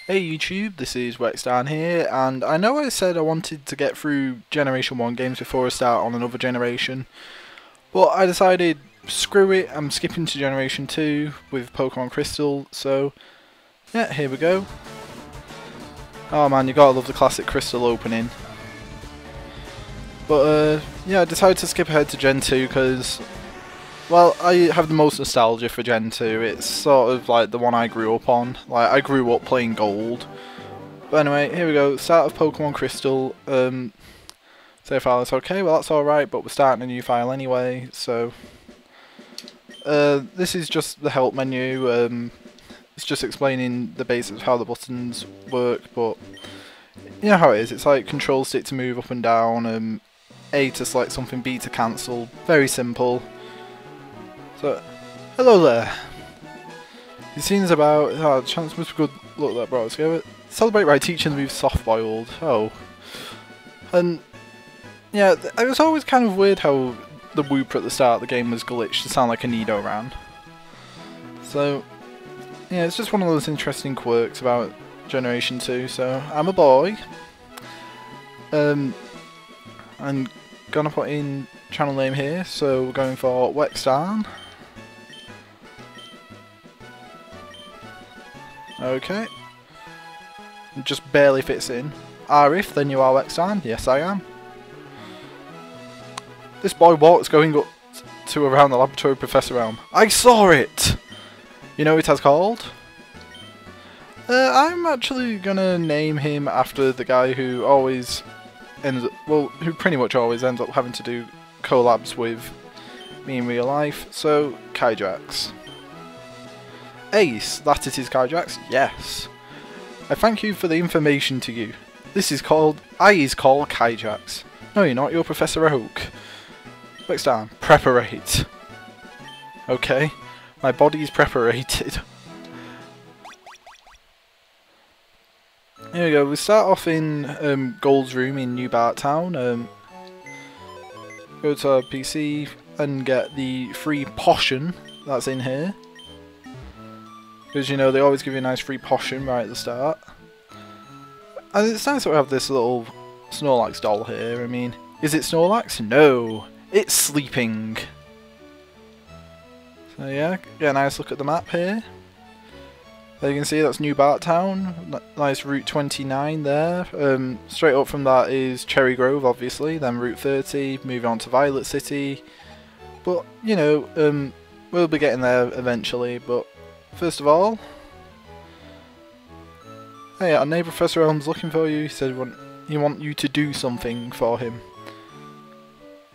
Hey YouTube, this is Wexdarn here, and I know I said I wanted to get through Generation 1 games before I start on another generation, but I decided, screw it, I'm skipping to Generation 2 with Pokemon Crystal, so yeah, here we go. Oh man, you gotta love the classic Crystal opening. But yeah, I decided to skip ahead to Gen 2 because, well, I have the most nostalgia for Gen 2. It's sort of like the one I grew up on. Like, I grew up playing Gold. But anyway, here we go. Start of Pokemon Crystal. Save file is okay. Well, that's alright, but we're starting a new file anyway. So, this is just the help menu. It's just explaining the basics of how the buttons work. But, you know how it is. It's like control stick to move up and down. A to select something, B to cancel. Very simple. So, hello there. It seems about chance must be good. Look, that brought us together. Celebrate by teaching the move soft boiled. Oh, and yeah, it was always kind of weird how the Wooper at the start of the game was glitched to sound like a Nidoran. So, yeah, it's just one of those interesting quirks about Generation 2. So, I'm a boy. I'm gonna put in channel name here. So we're going for Wexdarn. Okay. It just barely fits in. Arif, then you are Wexdarn? Yes, I am. This boy walks going up to around the laboratory of Professor Elm. I saw it! You know what it has called? I'm actually gonna name him after the guy who always ends up, well, who pretty much always ends up having to do collabs with me in real life. So, Kaijax. Ace, that it is Kaijax? Yes. I thank you for the information to you. This is called, I is called Kaijax. No you're not, you're Professor Oak. Wexdarn, Preparate. Okay, my body is preparated. Here we go, we start off in Gold's room in New Bart Town. Go to our PC and get the free potion that's in here. Because, you know, they always give you a nice free potion right at the start. And it's nice that we have this little Snorlax doll here. I mean, is it Snorlax? No! It's sleeping! So yeah, get a nice look at the map here. There you can see that's New Bart Town. Nice Route 29 there. Straight up from that is Cherry Grove, obviously. Then Route 30, moving on to Violet City. But, you know, we'll be getting there eventually, but first of all, hey, our neighbour Professor Elm's looking for you. He said he want you to do something for him.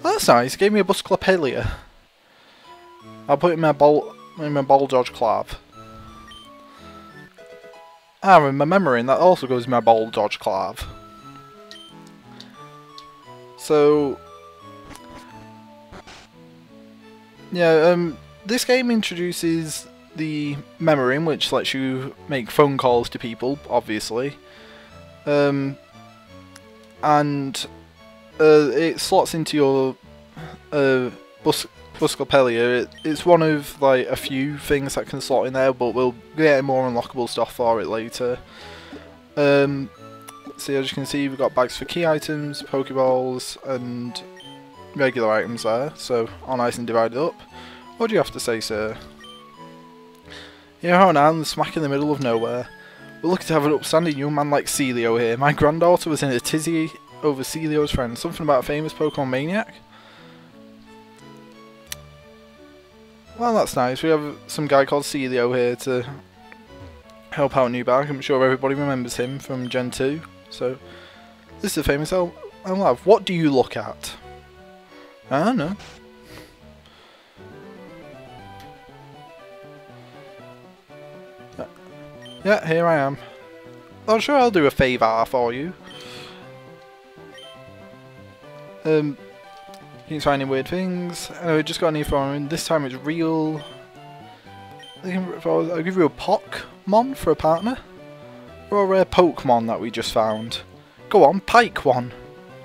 Well, that's nice. He gave me a Busclopelia. I'll put it in my ball dodge clav. Ah, in my memory, and that also goes in my ball dodge clav. So, yeah, this game introduces the Memorin, which lets you make phone calls to people, obviously, and it slots into your Busclopelia. It's one of like a few things that can slot in there, but we'll get more unlockable stuff for it later. So as you can see, we've got bags for key items, Pokeballs, and regular items there, so all nice and divided up. What do you have to say, sir? Yeah, I'm smack in the middle of nowhere. We're lucky to have an upstanding young man like Celio here. My granddaughter was in a tizzy over Celio's friend. Something about a famous Pokemon maniac? Well, that's nice. We have some guy called Celio here to help out New Bart. I'm sure everybody remembers him from Gen 2. So, this is a famous love. What do you look at? I don't know. Yeah, here I am. I'm sure I'll do a favour for you. Keeps finding weird things. Anyway, just got a new phone. This time it's real. I'll give you a Pokémon for a partner. Or a rare Pokemon that we just found. Go on, pike one.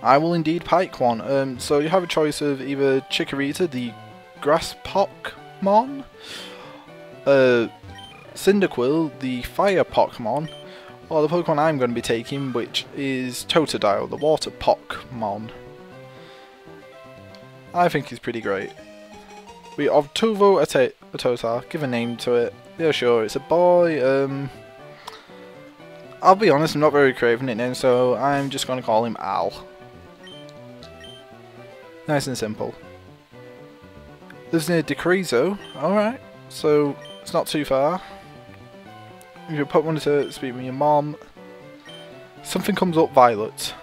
I will indeed pike one. So you have a choice of either Chikorita, the grass Pokémon, Cyndaquil, the fire Pokemon, Well, the Pokemon I'm going to be taking, which is Totodile, the water Pokémon. I think he's pretty great. We have Tuvo Atotar, give a name to it. Yeah, sure, it's a boy. I'll be honest, I'm not very creative in it now, so I'm just going to call him Al. Nice and simple. Lives near Decrezo. Alright, so it's not too far. You can put one to speak with your mom. Something comes up, Violet.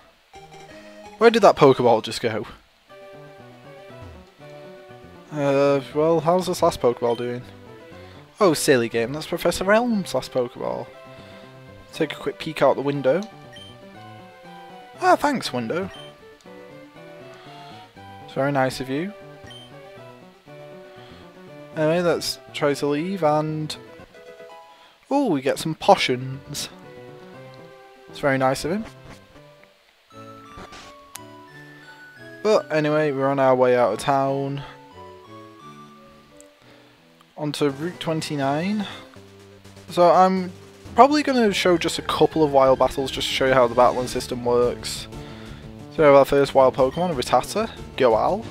Where did that Pokeball just go? Well, how's this last Pokeball doing? Oh, silly game, that's Professor Elm's last Pokeball. Take a quick peek out the window. Ah, thanks, window. It's very nice of you. Anyway, let's try to leave and... oh, we get some potions. It's very nice of him. But anyway, we're on our way out of town. Onto Route 29. So I'm probably going to show just a couple of wild battles just to show you how the battling system works. So we have our first wild Pokemon, Rattata, Goal.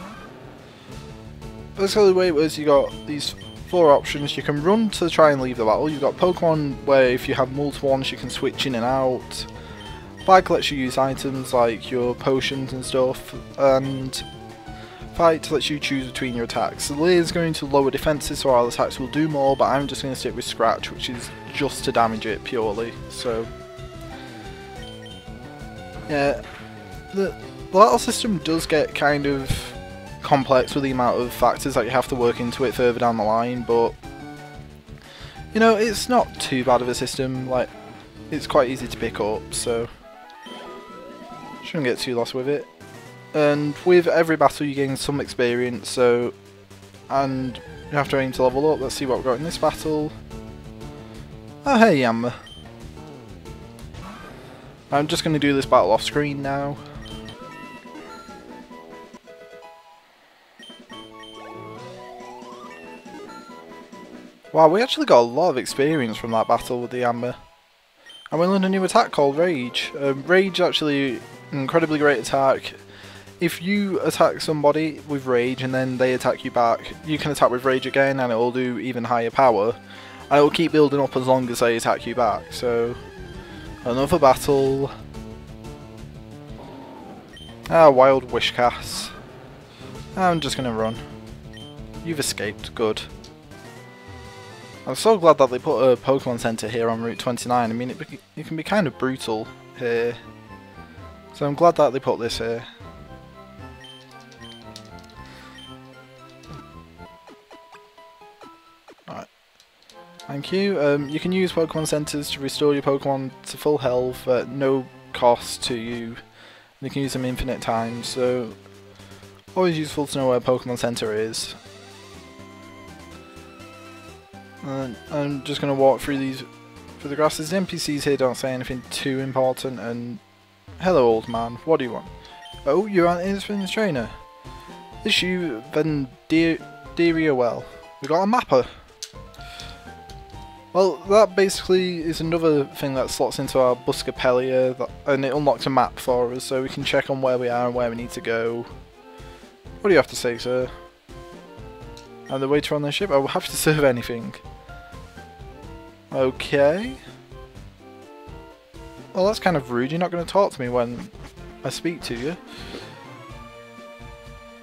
Basically the way it was, you got these 4 options. You can run to try and leave the battle. You've got Pokemon where if you have multiple ones you can switch in and out. Bag lets you use items like your potions and stuff, and Fight lets you choose between your attacks. The Leer is going to lower defenses so our attacks will do more, but I'm just going to stick with Scratch, which is just to damage it purely. So yeah, the battle system does get kind of complex with the amount of factors that you have to work into it further down the line, but you know, it's not too bad of a system. Like, it's quite easy to pick up, so shouldn't get too lost with it. And with every battle you gain some experience, so, and you have to aim to level up. Let's see what we've got in this battle. Oh hey Yammer. I'm just going to do this battle off screen now. Wow, we actually got a lot of experience from that battle with the Amber. And we learned a new attack called Rage. Rage is actually an incredibly great attack. If you attack somebody with Rage and then they attack you back, you can attack with Rage again and it will do even higher power. And it will keep building up as long as they attack you back. So, another battle. Ah, Wild Wishcast. I'm just going to run. You've escaped, good. I'm so glad that they put a Pokemon Center here on Route 29. I mean, it can be kind of brutal here. So I'm glad that they put this here. Alright. Thank you. You can use Pokemon Centers to restore your Pokemon to full health at no cost to you. And you can use them infinite times, so always useful to know where a Pokemon Center is. I'm just going to walk through the grasses. The NPCs here don't say anything too important, and hello old man, what do you want? Oh, you're an inexperienced trainer. Is you then dear well? We got a mapper. Well, that basically is another thing that slots into our Buscapellia, and it unlocks a map for us, so we can check on where we are and where we need to go. What do you have to say, sir? I'm the waiter on the ship. I will have to serve anything. Okay. Well, that's kind of rude. You're not going to talk to me when I speak to you. You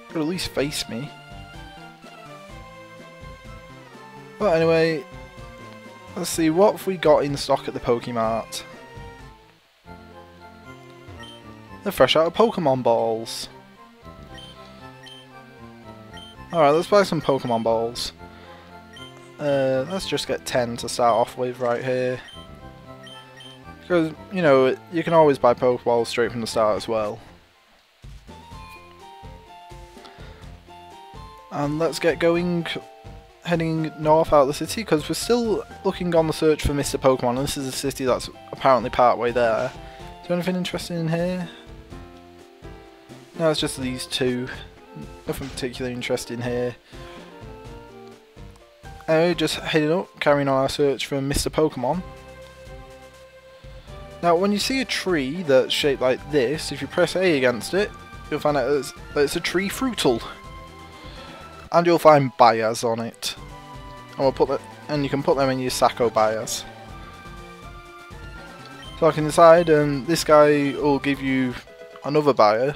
could at least face me. But anyway, let's see, what have we got in stock at the Pokemart? They're fresh out of Pokemon balls. Alright, let's buy some Pokemon balls. Let's just get 10 to start off with right here. Because, you know, you can always buy Pokeballs straight from the start as well. And let's get going, heading north out of the city, because we're still looking on the search for Mr. Pokemon, and this is a city that's apparently part way there. Is there anything interesting in here? No, it's just these two. Nothing particularly interesting here. Anyway, just heading up, carrying on our search for Mr. Pokemon. Now when you see a tree that's shaped like this, if you press A against it, you'll find out that it's a tree fruital. And you'll find bias on it. And we'll put that, and you can put them in your Sacco bias. So I can decide, this guy will give you another buyer.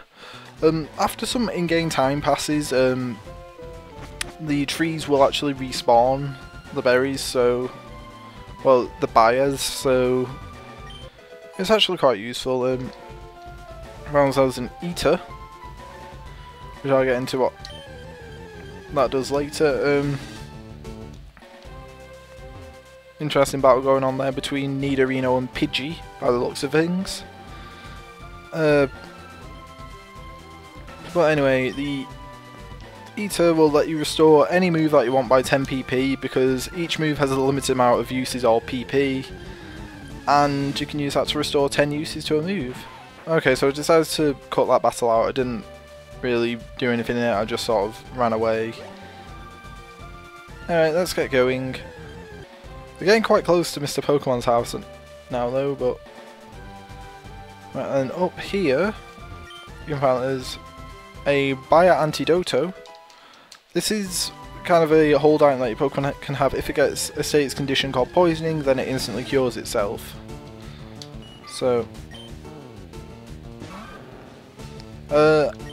After some in-game time passes, the trees will actually respawn the berries, so, well, the buyers, so it's actually quite useful. Rounds as an eater, which I'll get into what that does later. Interesting battle going on there between Nidorino and Pidgey, by the looks of things. But anyway, the Eater will let you restore any move that you want by 10 PP, because each move has a limited amount of uses or PP, and you can use that to restore 10 uses to a move. Okay, so I decided to cut that battle out. I didn't really do anything in it, I just sort of ran away. Alright, let's get going. We're getting quite close to Mr. Pokemon's house now though, but... Right, and up here, you can find there's a Bio Antidoto. This is kind of a hold item that your Pokemon can have. If it gets a status condition called poisoning, then it instantly cures itself. So...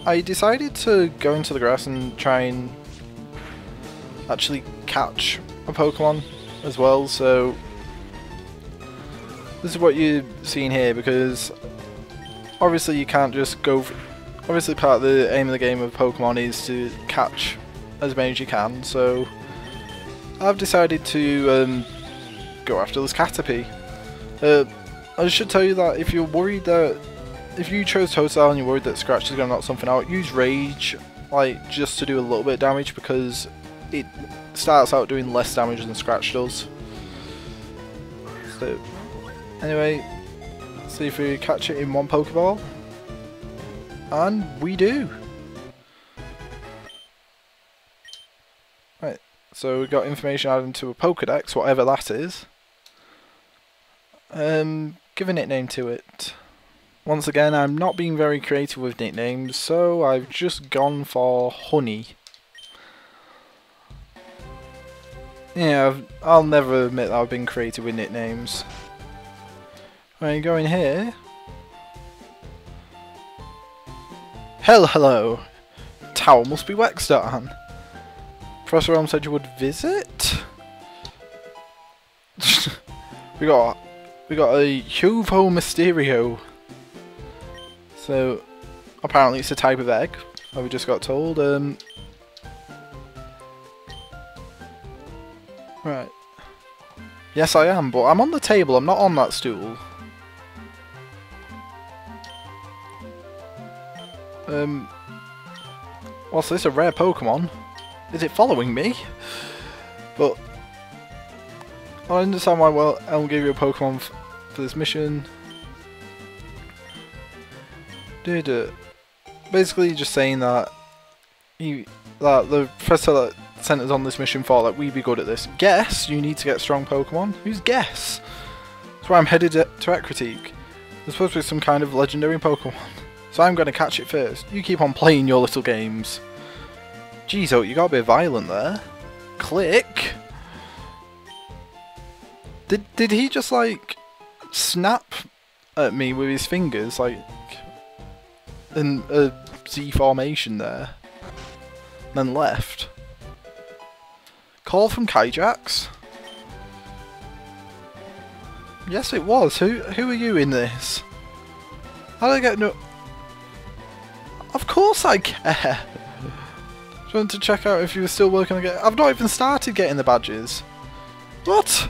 I decided to go into the grass and try and actually catch a Pokemon as well, so this is what you're seeing here, because obviously you can't just go obviously part of the aim of the game of Pokemon is to catch as many as you can, so I've decided to go after this Caterpie. I should tell you that if you're worried that if you chose Totodile and you're worried that Scratch is going to knock something out, use Rage, like, just to do a little bit of damage, because it starts out doing less damage than Scratch does. So, anyway, see if we catch it in one Pokeball. And we do! Right, so we got information added to a Pokedex, whatever that is. Give a nickname to it. Once again, I'm not being very creative with nicknames, so I've just gone for Honey. Yeah, I'll never admit that I've been creative with nicknames. Right, go in here. Hello! Tower must be Wexdarn. Professor Elm said you would visit? we got a Huvo Mysterio. So, apparently it's a type of egg, we just got told. Right. Yes, I am, but I'm on the table, I'm not on that stool. What's this, a rare Pokemon? Is it following me? But, I understand why Elm gave you a Pokemon for this mission. Basically just saying that the professor that sent us on this mission thought that we'd be good at this. Guess you need to get strong Pokemon? Who's Guess? That's why I'm headed to Ecritique. There's supposed to be some kind of legendary Pokemon. So I'm going to catch it first. You keep on playing your little games. Jeez, oh, you got a bit violent there. Click! Did he just, like, snap at me with his fingers, like, in a Z formation there? Then left. Call from Kaijax? Yes, it was. Who are you in this? How did I get no... Of course I care! Just wanted to check out if you were still working on it. I've not even started getting the badges. What?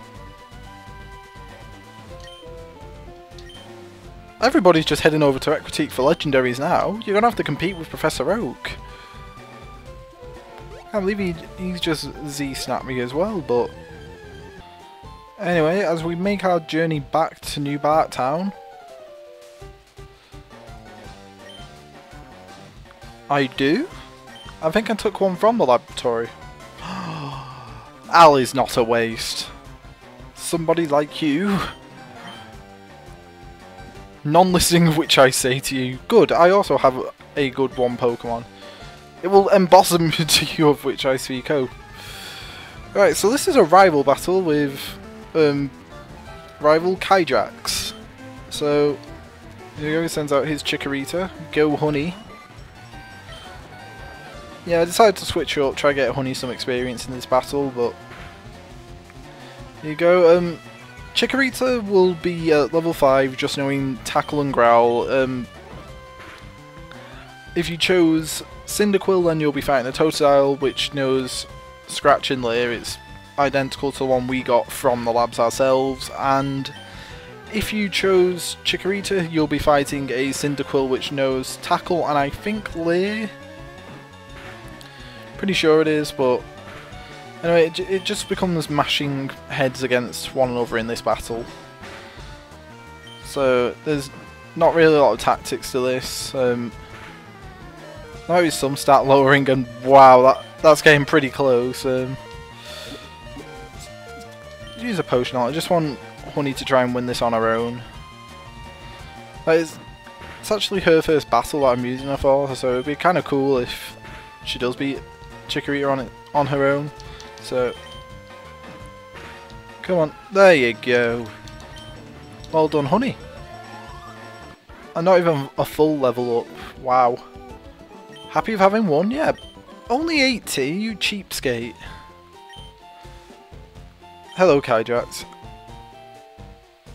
Everybody's just heading over to Ecritique for legendaries now. You're gonna have to compete with Professor Oak. I can't believe he's just Z-snapped me as well, but... Anyway, as we make our journey back to New Bart Town... I do? I think I took one from the laboratory. Al is not a waste. Somebody like you. Non-listening of which I say to you, good, I also have a good one Pokemon. It will embosom to you of which I speak, oh. Right, so this is a rival battle with rival Kyjax. So, here we go, he sends out his Chikorita, go Honey. Yeah, I decided to switch up, try to get Honey some experience in this battle, but here you go. Chikorita will be at level 5, just knowing Tackle and Growl. If you chose Cyndaquil, then you'll be fighting a Totodile, which knows Scratch and Lair. It's identical to the one we got from the labs ourselves. And if you chose Chikorita, you'll be fighting a Cyndaquil, which knows Tackle and I think Lair. Pretty sure it is, but anyway, it just becomes mashing heads against one another in this battle. So there's not really a lot of tactics to this. Maybe some stat lowering, and wow, that's getting pretty close. Use a potion on it. I just want Honey to try and win this on her own. It's actually her first battle that I'm using her for, so it'd be kind of cool if she does beat Chikorita on her own. So, come on, there you go. Well done, Honey. And not even a full level up. Wow. Happy with having one? Yeah. Only 80, you cheapskate. Hello, Kyjax.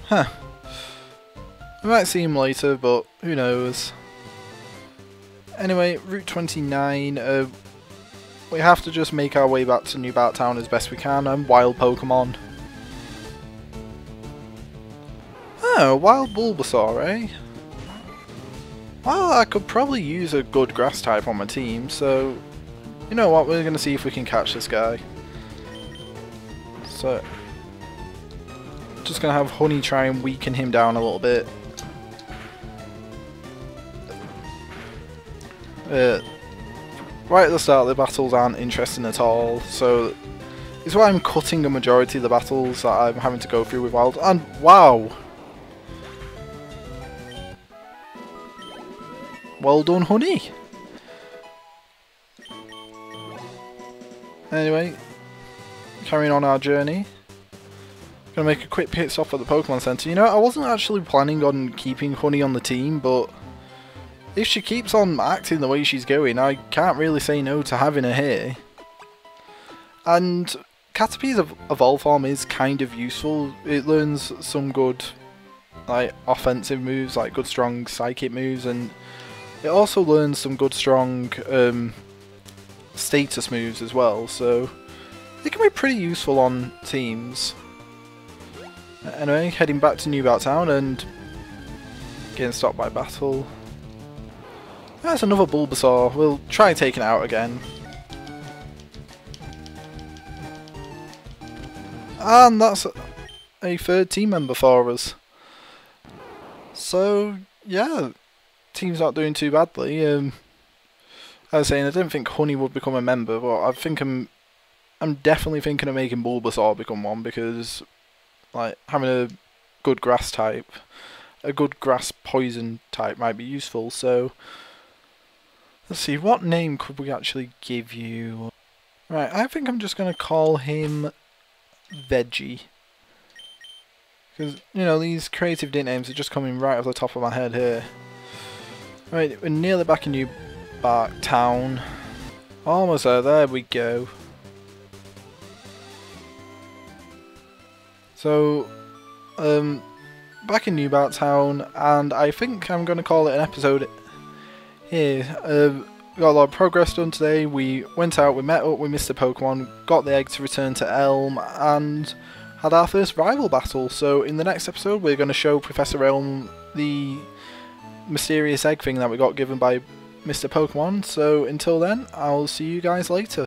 Huh. We might see him later, but who knows. Anyway, Route 29. We have to just make our way back to New Bark Town as best we can, and wild Pokemon. Oh, wild Bulbasaur, eh? Well, I could probably use a good grass type on my team, so you know what, we're going to see if we can catch this guy. So, just going to have Honey try and weaken him down a little bit. Right at the start, the battles aren't interesting at all, so it's why I'm cutting a majority of the battles that I'm having to go through with Wild. And wow! Well done, Honey! Anyway, carrying on our journey. Gonna make a quick pit stop at the Pokemon Center. You know, I wasn't actually planning on keeping Honey on the team, but if she keeps on acting the way she's going, I can't really say no to having her here. And Caterpie's Evolve form is kind of useful. It learns some good like offensive moves, like good strong psychic moves, and it also learns some good strong status moves as well, so it can be pretty useful on teams. Anyway, heading back to New Bark Town and getting stopped by battle. That's another Bulbasaur. We'll try taking it out again. And that's a third team member for us. So, yeah, team's not doing too badly. I was saying I didn't think Honey would become a member, but I think I'm definitely thinking of making Bulbasaur become one, because like having a good grass type, a good grass poison type might be useful. So let's see, what name could we actually give you? Right, I think I'm just going to call him Veggie. Because, you know, these creative nicknames are just coming right off the top of my head here. Right, we're nearly back in New Bark Town. Almost there we go. So, back in New Bark Town, and I think I'm going to call it an episode here. We got a lot of progress done today. We went out, we met up with Mr. Pokemon, got the egg to return to Elm, and had our first rival battle. So in the next episode we're going to show Professor Elm the mysterious egg thing that we got given by Mr. Pokemon. So until then, I'll see you guys later.